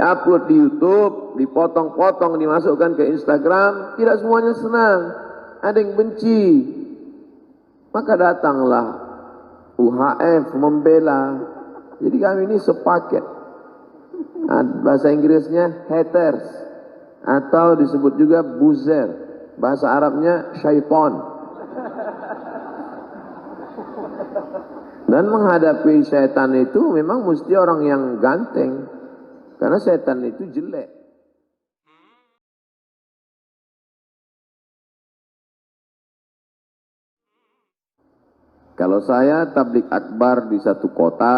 diupload di YouTube, dipotong-potong, dimasukkan ke Instagram, tidak semuanya senang. Ada yang benci. Maka datanglah UHF membela. Jadi kami ini sepaket. Bahasa Inggrisnya haters, atau disebut juga buzzer. Bahasa Arabnya syaitan. Dan menghadapi syaitan itu memang mesti orang yang ganteng. Karena setan itu jelek. Kalau saya tablik akbar di satu kota,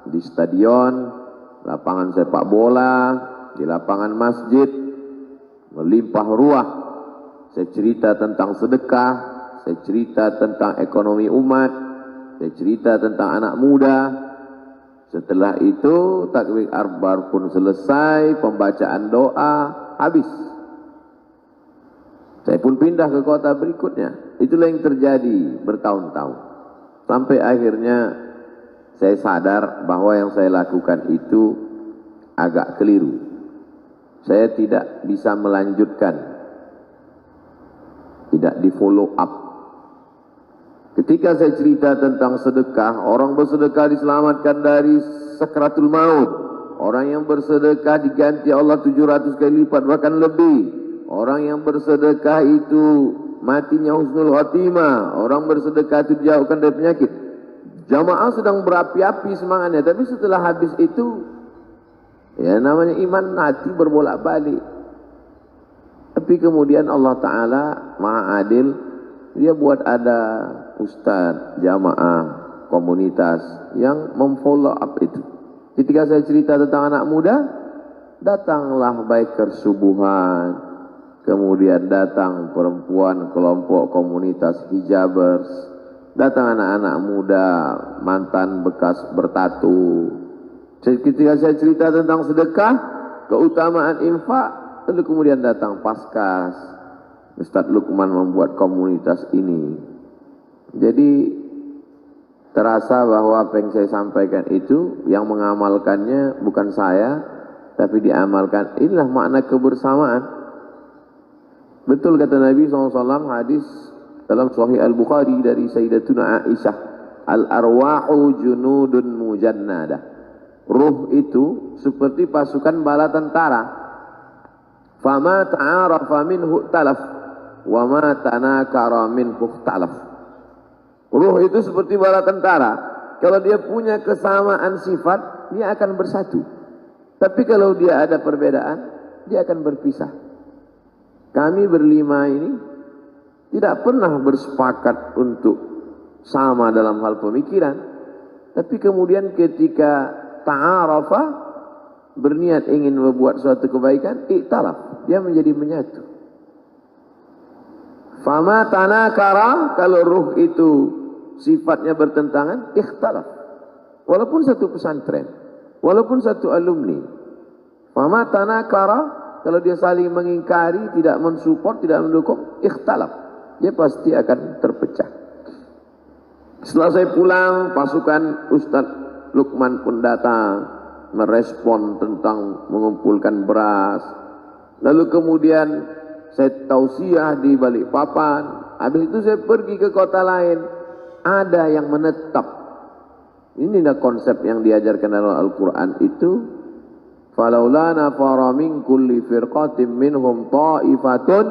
di stadion, lapangan sepak bola, di lapangan masjid, melimpah ruah. Saya cerita tentang sedekah, saya cerita tentang ekonomi umat, saya cerita tentang anak muda. Setelah itu takbir akbar pun selesai, pembacaan doa habis. Saya pun pindah ke kota berikutnya. Itulah yang terjadi bertahun-tahun. Sampai akhirnya saya sadar bahwa yang saya lakukan itu agak keliru. Saya tidak bisa melanjutkan, tidak di follow up. Ketika saya cerita tentang sedekah, orang bersedekah diselamatkan dari sakratul maut. Orang yang bersedekah diganti Allah 700 kali lipat, bahkan lebih. Orang yang bersedekah itu matinya husnul khatimah. Orang bersedekah itu dijauhkan dari penyakit. Jamaah sedang berapi-api semangatnya, tapi setelah habis itu, ya namanya iman hati berbolak-balik. Tapi kemudian Allah Ta'ala Maha Adil, dia buat ada ustadz, jamaah, komunitas yang memfollow up itu. Ketika saya cerita tentang anak muda, datanglah biker subuhan, kemudian datang perempuan kelompok komunitas hijabers, datang anak-anak muda, mantan bekas bertatu. Ketika saya cerita tentang sedekah, keutamaan infak, lalu kemudian datang Paskas, Ustaz Lukman membuat komunitas ini. Jadi terasa bahwa apa yang saya sampaikan itu, yang mengamalkannya bukan saya, tapi diamalkan. Inilah makna kebersamaan. Betul kata Nabi SAW, hadis dalam Sahih Al-Bukhari dari Sayyidatuna Aisyah, al-arwahu junudun mujannadah. Ruh itu seperti pasukan bala tentara. Fama ta'arafa minhu talaf, wa ma tanakara minhu talaf. Ruh itu seperti bala tentara. Kalau dia punya kesamaan sifat, dia akan bersatu. Tapi kalau dia ada perbedaan, dia akan berpisah. Kami berlima ini tidak pernah bersepakat untuk sama dalam hal pemikiran. Tapi kemudian ketika ta'arafa, berniat ingin membuat suatu kebaikan, iktalaf, dia menjadi menyatu. Fama tanakara, kalau ruh itu sifatnya bertentangan, ikhtalaf. Walaupun satu pesantren, walaupun satu alumni. Fama tanakara, kalau dia saling mengingkari, tidak mensupport, tidak mendukung, ikhtalaf, dia pasti akan terpecah. Setelah saya pulang, pasukan Ustaz Lukman pun datang merespon tentang mengumpulkan beras. Lalu kemudian saya tausiah di Balikpapan. Habis itu saya pergi ke kota lain. Ada yang menetap. Inilah konsep yang diajarkan dalam Al-Quran itu. Falaula nafara min kulli firqatin minhum ta'ifatun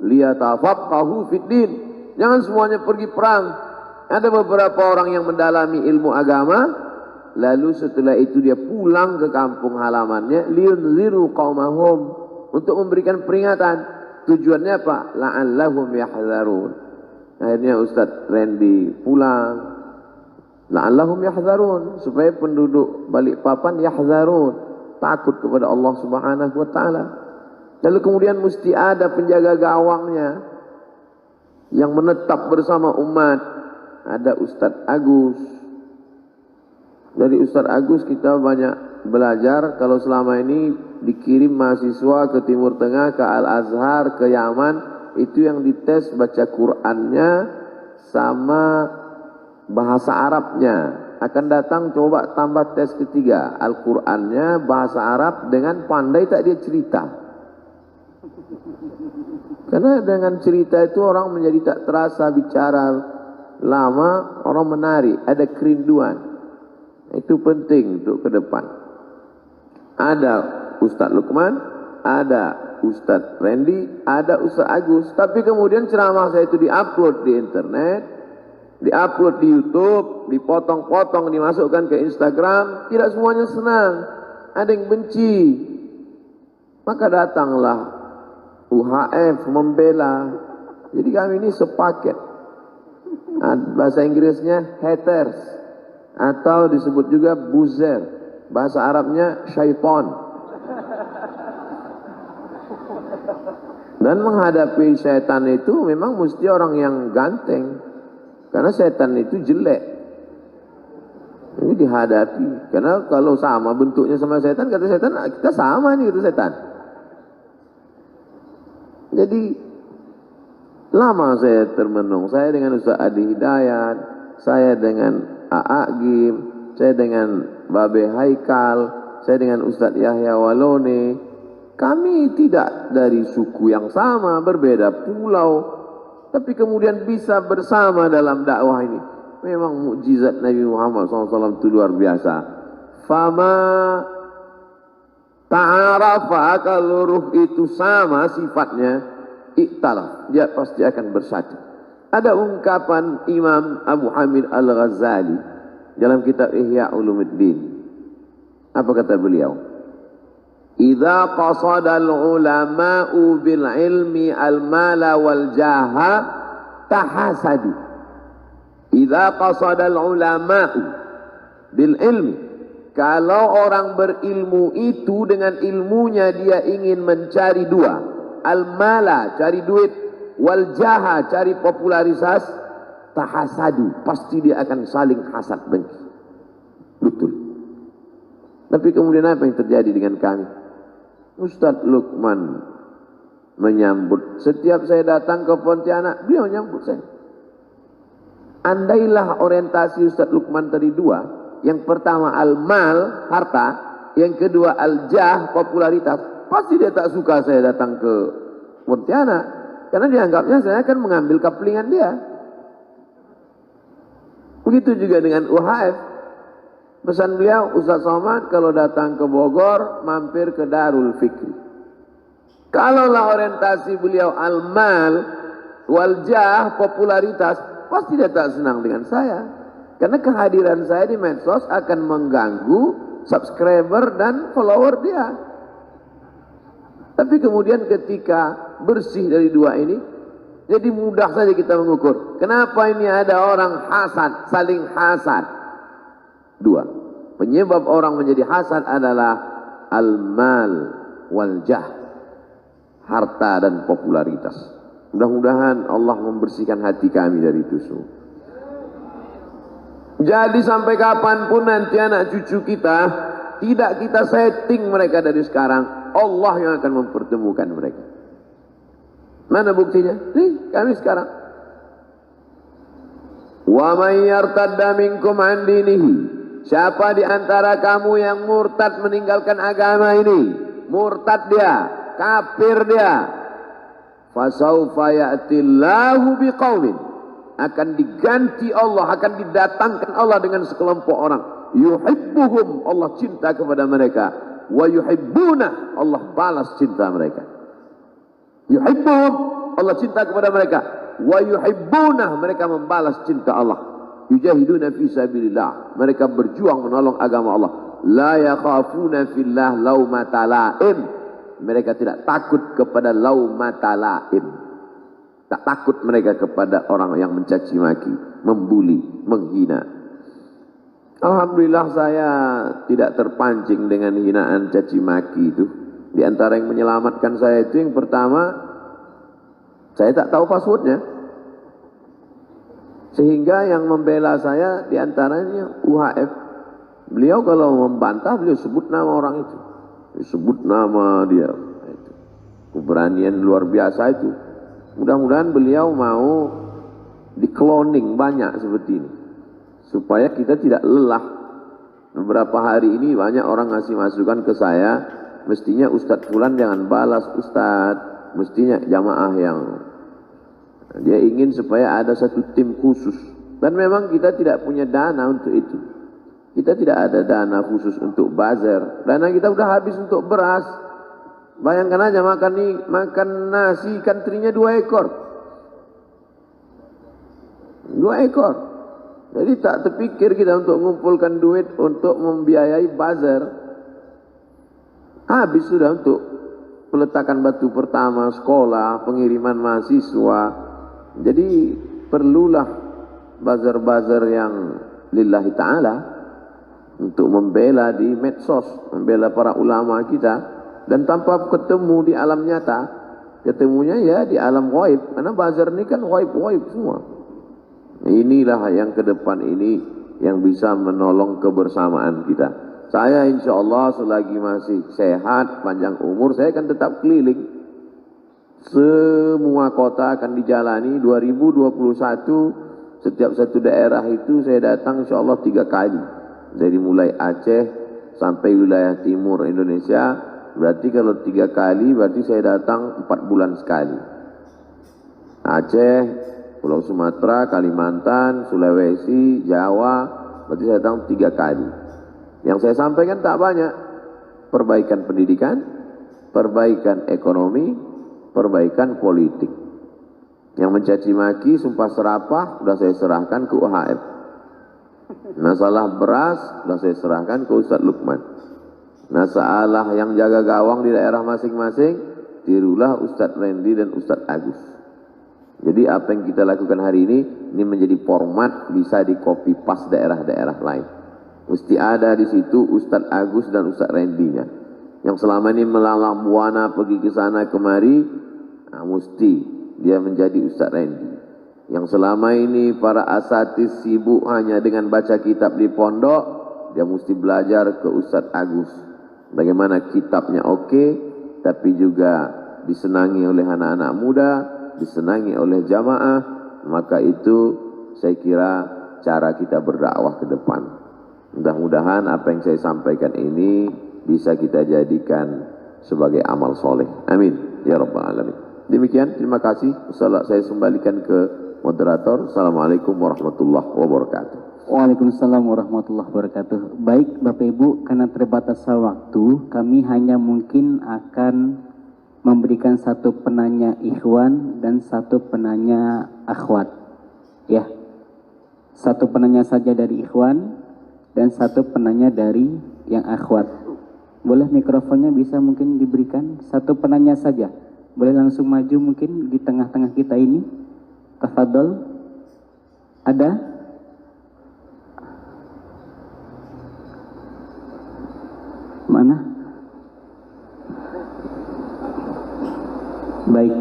liyatafaqahu fid din. Jangan semuanya pergi perang. Ada beberapa orang yang mendalami ilmu agama, lalu setelah itu dia pulang ke kampung halamannya, liyunziru qaumahum, untuk memberikan peringatan. Tujuannya apa? La'allahum yahzarun. Akhirnya Ustaz Randy pulang. La'allahum yahzarun, supaya penduduk Balikpapan yahzarun, takut kepada Allah Subhanahu wa taala. Lalu kemudian mesti ada penjaga gawangnya yang menetap bersama umat. Ada Ustadz Agus. Dari Ustadz Agus kita banyak belajar. Kalau selama ini dikirim mahasiswa ke Timur Tengah, ke Al-Azhar, ke Yaman, itu yang dites baca Qur'annya sama bahasa Arabnya. akan datang coba tambah tes ketiga. Al-Qur'annya bahasa Arab dengan pandai tak dia cerita. Karena dengan cerita itu orang menjadi tak terasa bicara lama, orang menarik, ada kerinduan. Itu penting untuk ke depan. Ada Ustadz Lukman, ada Ustadz Randy, ada Ustadz Agus. Tapi kemudian ceramah saya itu diupload di internet, diupload di YouTube, dipotong-potong, dimasukkan ke Instagram. Tidak semuanya senang, ada yang benci. Maka datanglah UHF membela. Jadi kami ini sepaket. Bahasa Inggrisnya haters, atau disebut juga buzzer. Bahasa Arabnya syaitan. Dan menghadapi setan itu memang mesti orang yang ganteng. Karena setan itu jelek. Ini dihadapi. Karena kalau sama bentuknya sama setan, kata setan, kita sama nih itu setan. Jadi lama saya termenung. Saya dengan Ustaz Adi Hidayat, saya dengan A.A. Gim, saya dengan Babe Haikal, saya dengan Ustaz Yahya Walone. Kami tidak dari suku yang sama, berbeda pulau, tapi kemudian bisa bersama dalam dakwah ini. Memang mukjizat Nabi Muhammad SAW itu luar biasa. Fama ta'arafa, kalau ruh itu sama sifatnya, iktalaf, dia pasti akan bersatu. Ada ungkapan Imam Abu Hamid Al-Ghazali dalam kitab Ihya Ulumuddin. Apa kata beliau? Idza qasada al-ulama'u bil ilmi al-mala wal jaha tahasadu. Idza qasada al-ulama'u bil ilmi, kalau orang berilmu itu dengan ilmunya dia ingin mencari dua, al-mala cari duit, wal jaha cari popularitas, tahasadu pasti dia akan saling hasad dengki. Betul. Tapi kemudian apa yang terjadi dengan kami? Ustadz Lukman menyambut. Setiap saya datang ke Pontianak, beliau menyambut saya. Andailah orientasi Ustadz Lukman tadi dua. Yang pertama al-mal, harta. Yang kedua al-jah, popularitas. Pasti dia tak suka saya datang ke Pontianak. Karena dianggapnya saya akan mengambil kaplingan dia. Begitu juga dengan UHF. Pesan beliau, Ustaz Somad kalau datang ke Bogor, mampir ke Darul Fikri. Kalaulah orientasi beliau al-mal, wal-jah, popularitas, pasti dia tak senang dengan saya. Karena kehadiran saya di medsos akan mengganggu subscriber dan follower dia. Tapi kemudian ketika bersih dari dua ini, jadi mudah saja kita mengukur. Kenapa ini ada orang hasad, saling hasad? Dua, penyebab orang menjadi hasad adalah al-mal wal-jah, harta dan popularitas. Mudah-mudahan Allah membersihkan hati kami dari itu semua. Jadi sampai kapanpun nanti anak cucu kita, tidak kita setting mereka dari sekarang, Allah yang akan mempertemukan mereka. Mana buktinya? Nih, kami sekarang. Wa may yartadda minkum an dinihi, siapa di antara kamu yang murtad meninggalkan agama ini, murtad dia, kafir dia, fasaufa ya'tillahu biqaumin, akan diganti Allah, akan didatangkan Allah dengan sekelompok orang, yuhibbuhum, Allah cinta kepada mereka, wa yuhibbuna, Allah balas cinta mereka. Yuhibbuhum, Allah cinta kepada mereka, wa yuhibbuna, mereka membalas cinta Allah. Yujahiduna fi sabilillah, mereka berjuang menolong agama Allah. La yakhafuna fillah laumata laim, mereka tidak takut kepada laumata laim. Tak takut mereka kepada orang yang mencaci maki, membuli, menghina. Alhamdulillah saya tidak terpancing dengan hinaan caci maki itu. Di antara yang menyelamatkan saya itu yang pertama, saya tak tahu passwordnya. Sehingga yang membela saya diantaranya UHF. Beliau kalau membantah, beliau sebut nama orang itu. Sebut nama dia. Itu. Keberanian luar biasa itu. Mudah-mudahan beliau mau di cloning banyak seperti ini. supaya kita tidak lelah. Beberapa hari ini banyak orang ngasih masukan ke saya, mestinya Ustadz Fulan jangan balas Ustadz, mestinya jamaah yang dia ingin supaya ada satu tim khusus. Dan memang kita tidak punya dana untuk itu. Kita tidak ada dana khusus untuk buzzer. Dana kita udah habis untuk beras. Bayangkan aja makan nasi ikan terinya 2 ekor. 2 ekor. Jadi tak terpikir kita untuk mengumpulkan duit untuk membiayai buzzer. Habis sudah untuk peletakan batu pertama, sekolah, pengiriman mahasiswa. Jadi perlulah buzzer-buzzer yang lillahi ta'ala untuk membela di medsos, membela para ulama kita, dan tanpa ketemu di alam nyata, ketemunya ya di alam ghaib, karena buzzer ini kan ghaib-ghaib semua. Inilah yang ke depan ini yang bisa menolong kebersamaan kita. Saya insya Allah selagi masih sehat, panjang umur, saya akan tetap keliling. Semua kota akan dijalani. 2021 setiap satu daerah itu saya datang insya Allah 3 kali. Dari mulai Aceh sampai wilayah timur Indonesia. Berarti kalau 3 kali berarti saya datang 4 bulan sekali. Aceh, Pulau Sumatera, Kalimantan, Sulawesi, Jawa, berarti saya datang 3 kali. Yang saya sampaikan tak banyak. Perbaikan pendidikan, perbaikan ekonomi, perbaikan politik. Yang mencaci maki, sumpah serapah, sudah saya serahkan ke UHF. Masalah beras, sudah saya serahkan ke Ustadz Lukman. Masalah yang jaga gawang di daerah masing-masing, tirulah Ustadz Randy dan Ustadz Agus. Jadi apa yang kita lakukan hari ini menjadi format bisa di copy paste daerah-daerah lain. Mesti ada di situ Ustadz Agus dan Ustadz Randy-nya. Yang selama ini melalang buana pergi ke sana kemari, mesti dia menjadi Ustadz Randy. Yang selama ini para asatidz sibuk hanya dengan baca kitab di pondok, dia mesti belajar ke Ustadz Agus. Bagaimana kitabnya oke, tapi juga disenangi oleh anak-anak muda, disenangi oleh jamaah, maka itu saya kira cara kita berdakwah ke depan. Mudah-mudahan apa yang saya sampaikan ini bisa kita jadikan sebagai amal soleh. Amin. Ya Rabbal Alamin. Demikian, terima kasih. Saya kembalikan ke moderator. Assalamualaikum warahmatullahi wabarakatuh. Waalaikumsalam warahmatullahi wabarakatuh. Baik Bapak Ibu, karena terbatasnya waktu, kami hanya mungkin akan memberikan satu penanya ikhwan dan satu penanya akhwat. Ya, satu penanya saja dari ikhwan dan satu penanya dari yang akhwat. Boleh mikrofonnya bisa mungkin diberikan, satu penanya saja. Boleh langsung maju mungkin di tengah-tengah kita ini. Tafadhol. Ada? Mana? Baik.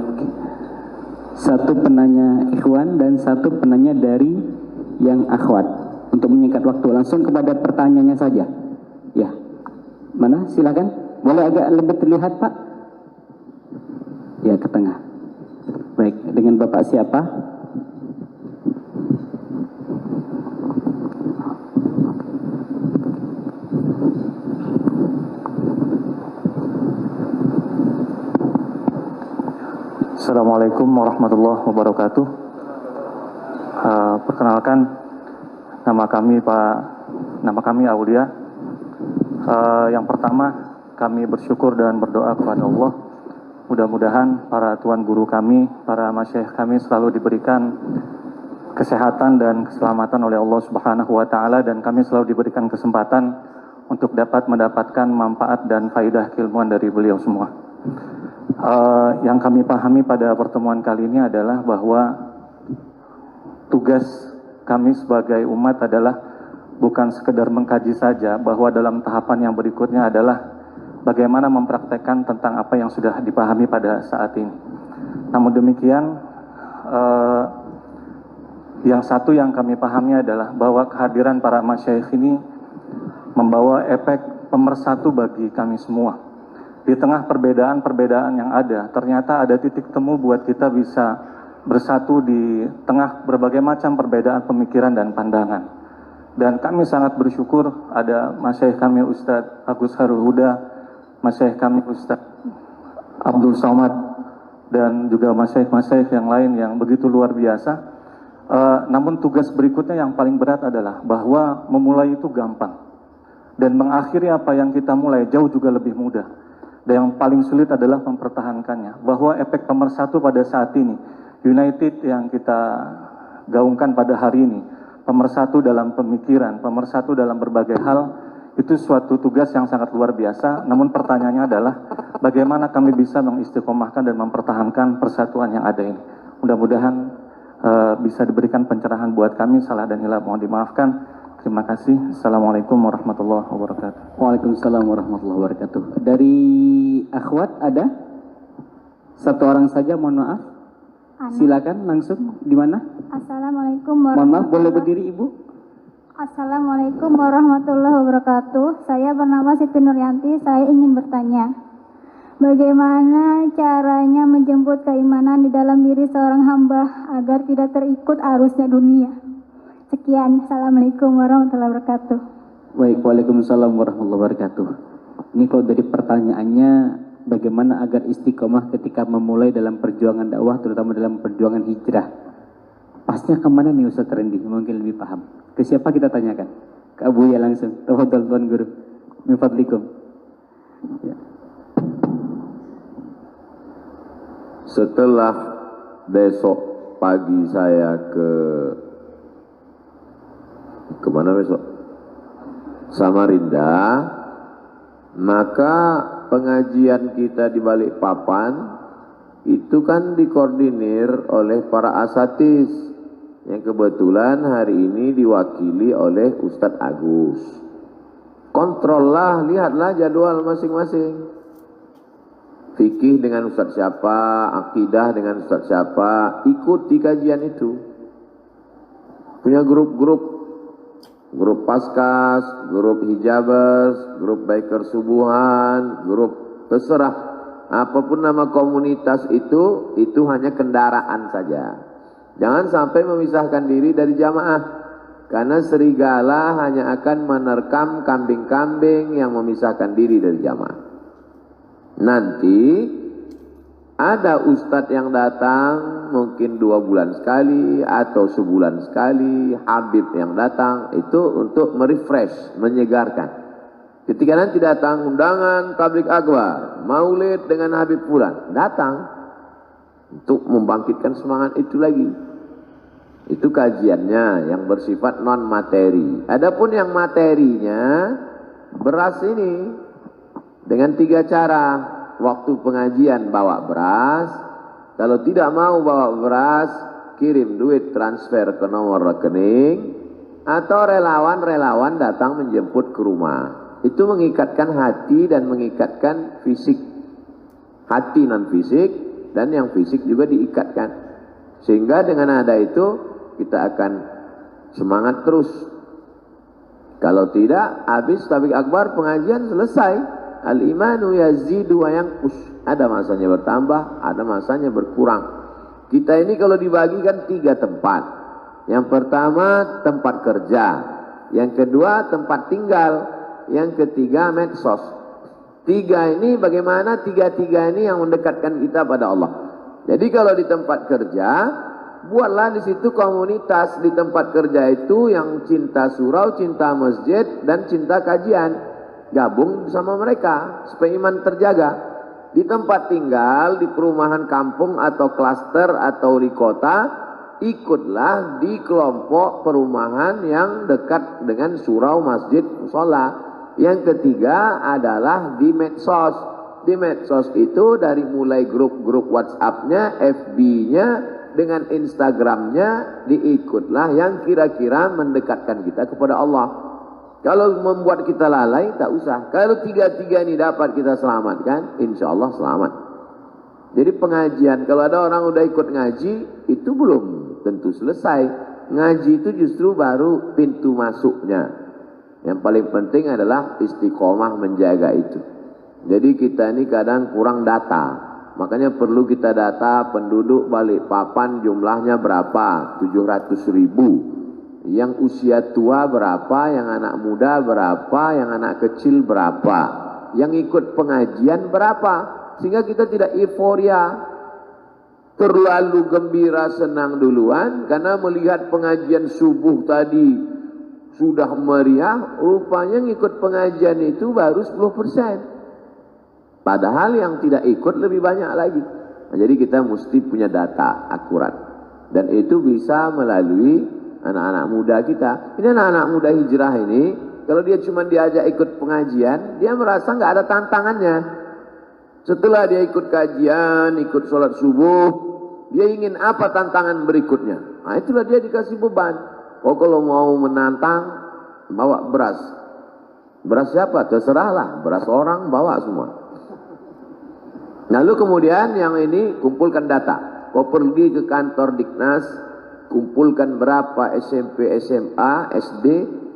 Satu penanya ikhwan dan satu penanya dari yang akhwat. Untuk menyingkat waktu, langsung kepada pertanyaannya saja. Ya. Mana? Silakan. Boleh agak lebih terlihat, Pak? Ya, ke tengah. Baik, dengan Bapak siapa? Assalamualaikum warahmatullahi wabarakatuh. Perkenalkan, nama kami Aulia. Yang pertama, kami bersyukur dan berdoa kepada Allah. Mudah-mudahan para tuan guru kami, para masyayikh kami selalu diberikan kesehatan dan keselamatan oleh Allah Subhanahu wa taala, dan kami selalu diberikan kesempatan untuk dapat mendapatkan manfaat dan faidah keilmuan dari beliau semua. Yang kami pahami pada pertemuan kali ini adalah bahwa tugas kami sebagai umat adalah bukan sekedar mengkaji saja, bahwa dalam tahapan yang berikutnya adalah bagaimana mempraktekkan tentang apa yang sudah dipahami pada saat ini. Namun demikian, yang satu yang kami pahami adalah bahwa kehadiran para masyayikh ini membawa efek pemersatu bagi kami semua. Di tengah perbedaan-perbedaan yang ada, ternyata ada titik temu buat kita bisa bersatu di tengah berbagai macam perbedaan pemikiran dan pandangan. Dan kami sangat bersyukur ada masyaikh kami Ustadz Agus Harul Huda, masyaikh kami Ustadz Abdul Somad, dan juga masyaikh-masyaikh yang lain yang begitu luar biasa. Namun tugas berikutnya yang paling berat adalah bahwa memulai itu gampang, dan mengakhiri apa yang kita mulai jauh juga lebih mudah. Dan yang paling sulit adalah mempertahankannya. Bahwa efek pemersatu pada saat ini, United yang kita gaungkan pada hari ini, pemersatu dalam pemikiran, pemersatu dalam berbagai hal, itu suatu tugas yang sangat luar biasa. Namun pertanyaannya adalah bagaimana kami bisa mengistiqomahkan dan mempertahankan persatuan yang ada ini. Mudah-mudahan bisa diberikan pencerahan buat kami. Salah dan hilaf mohon dimaafkan. Terima kasih. Assalamualaikum warahmatullahi wabarakatuh. Waalaikumsalam warahmatullahi wabarakatuh. Dari akhwat ada? Satu orang saja, mohon maaf. Silakan langsung. Di mana? Assalamualaikum Mohon maaf, boleh berdiri Ibu? Assalamualaikum warahmatullahi wabarakatuh. Saya bernama Siti Nuryanti. Saya ingin bertanya, bagaimana caranya menjemput keimanan di dalam diri seorang hamba agar tidak terikut arusnya dunia? Sekian. Assalamualaikum warahmatullahi wabarakatuh. Baik, waalaikumsalam warahmatullahi wabarakatuh. Ini kalau dari pertanyaannya, bagaimana agar istiqomah ketika memulai dalam perjuangan dakwah, terutama dalam perjuangan hijrah? Pasnya kemana nih Ustaz Rendi? Mungkin lebih paham. Ke siapa kita tanyakan? Ke Abu ya langsung. Tafadhol Tuan Guru. Min fadlikum. Ya. Setelah besok pagi saya kemana besok? Samarinda, maka pengajian kita di Balikpapan itu kan dikoordinir oleh para asatis yang kebetulan hari ini diwakili oleh Ustadz Agus. Kontrollah, lihatlah jadwal masing-masing. Fikih dengan Ustadz siapa, akidah dengan Ustadz siapa, ikuti kajian itu. Punya grup paskas, grup hijabers, grup biker subuhan, grup terserah. Apapun nama komunitas itu hanya kendaraan saja. Jangan sampai memisahkan diri dari jamaah. Karena serigala hanya akan menerkam kambing-kambing yang memisahkan diri dari jamaah. Nanti ada ustadz yang datang mungkin 2 bulan sekali atau sebulan sekali, habib yang datang itu untuk merefresh, menyegarkan. Ketika nanti datang undangan tablik akbar, maulid dengan Habib Fulan, datang untuk membangkitkan semangat itu lagi. Itu kajiannya yang bersifat non materi. Adapun yang materinya, beras ini dengan 3 cara. Waktu pengajian bawa beras, kalau tidak mau bawa beras, kirim duit transfer ke nomor rekening, atau relawan-relawan datang menjemput ke rumah. Itu mengikatkan hati dan mengikatkan fisik. Hati non fisik dan yang fisik juga diikatkan. Sehingga dengan ada itu kita akan semangat terus. Kalau tidak, habis tablik akbar pengajian selesai. Al-imanu yazidu wa yanqus. Ada masanya bertambah, ada masanya berkurang. Kita ini kalau dibagikan 3 tempat. Yang pertama tempat kerja, yang kedua tempat tinggal, yang ketiga medsos. 3 ini bagaimana 3 ini yang mendekatkan kita pada Allah. Jadi kalau di tempat kerja, buatlah di situ komunitas. Di tempat kerja itu yang cinta surau, cinta masjid, dan cinta kajian. Gabung bersama mereka supaya iman terjaga. Di tempat tinggal, di perumahan kampung atau klaster atau di kota, ikutlah di kelompok perumahan yang dekat dengan surau, masjid, mushola. Yang ketiga adalah di medsos. Di medsos itu dari mulai grup-grup WhatsApp-nya, FB-nya, dengan Instagram-nya, diikutlah yang kira-kira mendekatkan kita kepada Allah. Kalau membuat kita lalai, tak usah. Kalau 3 ini dapat kita selamatkan, insya Allah selamat. Jadi pengajian, kalau ada orang udah ikut ngaji, itu belum tentu selesai. Ngaji itu justru baru pintu masuknya. Yang paling penting adalah istiqomah menjaga itu. Jadi kita ini kadang kurang data. Makanya perlu kita data penduduk Balikpapan jumlahnya berapa? 700.000. Yang usia tua berapa, yang anak muda berapa, yang anak kecil berapa, yang ikut pengajian berapa, sehingga kita tidak euforia, terlalu gembira senang duluan karena melihat pengajian subuh tadi sudah meriah, rupanya ngikut pengajian itu baru 10%. Padahal yang tidak ikut lebih banyak lagi. Nah, jadi kita mesti punya data akurat. Dan itu bisa melalui anak-anak muda kita. Ini anak-anak muda hijrah ini, kalau dia cuma diajak ikut pengajian, dia merasa nggak ada tantangannya. Setelah dia ikut kajian, ikut sholat subuh, dia ingin apa tantangan berikutnya. Nah, itulah dia dikasih beban. Oh, kalau mau menantang, bawa beras. Beras siapa? Terserahlah. Beras orang bawa semua. Lalu kemudian yang ini kumpulkan data. Kau pergi ke kantor Diknas, kumpulkan berapa SMP, SMA, SD,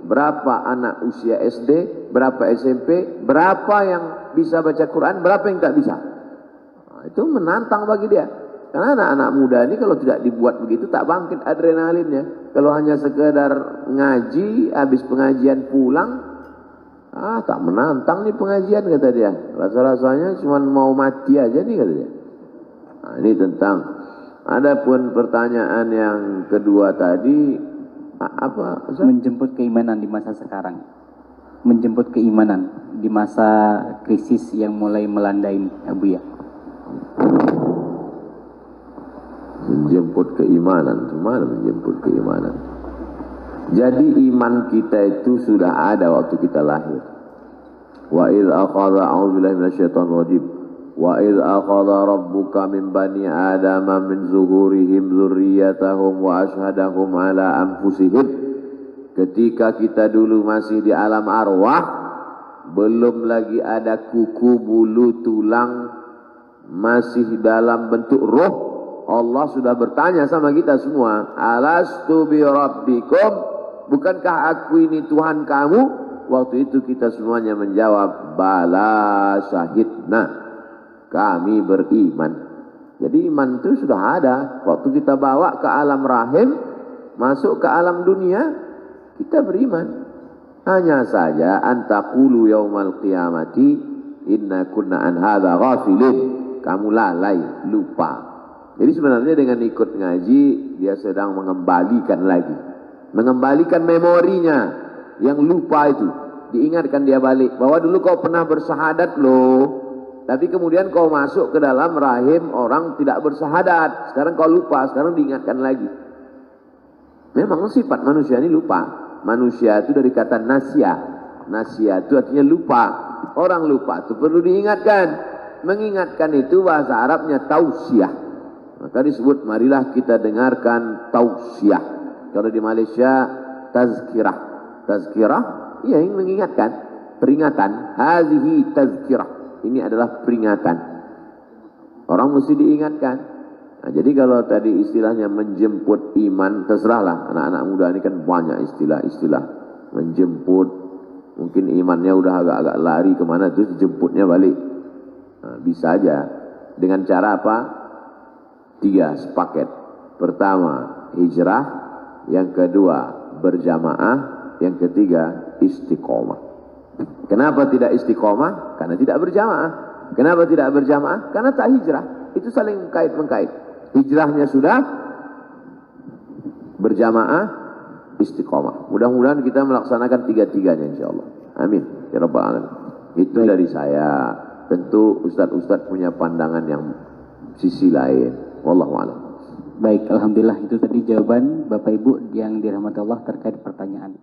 berapa anak usia SD, berapa SMP, berapa yang bisa baca Quran, berapa yang tak bisa. Nah, itu menantang bagi dia. Karena anak-anak muda ini kalau tidak dibuat begitu tak bangkit adrenalinnya. Kalau hanya sekedar ngaji, habis pengajian pulang, tak menantang nih pengajian kata dia. Rasa-rasanya cuma mau mati aja nih kata dia. Nah, ini tentang. Adapun pertanyaan yang kedua tadi apa? Menjemput keimanan di masa sekarang. Menjemput keimanan di masa krisis yang mulai melanda ini, Abu ya. Menjemput keimanan, gimana menjemput keimanan? Jadi iman kita itu sudah ada waktu kita lahir. Wa idz akhadha a'udzubillahi minasyaitonir rajim. Wa idz akhadha rabbuka min bani adama min zuhurihim dzurriyyatahum wa asyhadahum ala anfusihim. Ketika kita dulu masih di alam arwah, belum lagi ada kuku, bulu, tulang, masih dalam bentuk roh, Allah sudah bertanya sama kita semua, alastu bi rabbikum, bukankah aku ini Tuhan kamu? Waktu itu kita semuanya menjawab, bala syahidna, kami beriman. Jadi iman itu sudah ada. Waktu kita bawa ke alam rahim, masuk ke alam dunia, kita beriman. Hanya saja antaqulu yaumal qiyamati inna kunna an hadza ghafilin. Kamu lalai, lupa. Jadi sebenarnya dengan ikut ngaji, dia sedang mengembalikan lagi. Mengembalikan memorinya yang lupa itu. Diingatkan dia balik, bahwa dulu kau pernah bersahadat loh. Tapi kemudian kau masuk ke dalam rahim orang tidak bersahadat. Sekarang kau lupa, sekarang diingatkan lagi. Memang sifat manusia ini lupa. Manusia itu dari kata nasya. Nasya itu artinya lupa. Orang lupa itu perlu diingatkan. Mengingatkan itu bahasa Arabnya tausiah. Maka disebut marilah kita dengarkan tausiah. Kalau di Malaysia tazkirah. Tazkirah, iya yang mengingatkan. Peringatan. Hazihi tazkirah. Ini adalah peringatan. Orang mesti diingatkan. Nah, jadi kalau tadi istilahnya menjemput iman, terserahlah. Anak-anak muda ini kan banyak istilah-istilah. Menjemput, mungkin imannya udah agak-agak lari kemana, terus jemputnya balik. Nah, bisa aja. Dengan cara apa? 3 sepaket. Pertama, hijrah. Yang kedua, berjamaah. Yang ketiga, istiqomah. Kenapa tidak istiqomah? Karena tidak berjamaah. Kenapa tidak berjamaah? Karena tak hijrah. Itu saling mengkait-mengkait. Hijrahnya sudah, berjamaah, istiqomah. Mudah-mudahan kita melaksanakan 3-3-nya insyaAllah. Amin. Ya Rabbal Alamin. Itu dari saya. Tentu Ustadz-Ustadz punya pandangan yang sisi lain. Wallahu a'lam. Baik, alhamdulillah itu tadi jawaban Bapak Ibu yang dirahmati Allah terkait pertanyaan.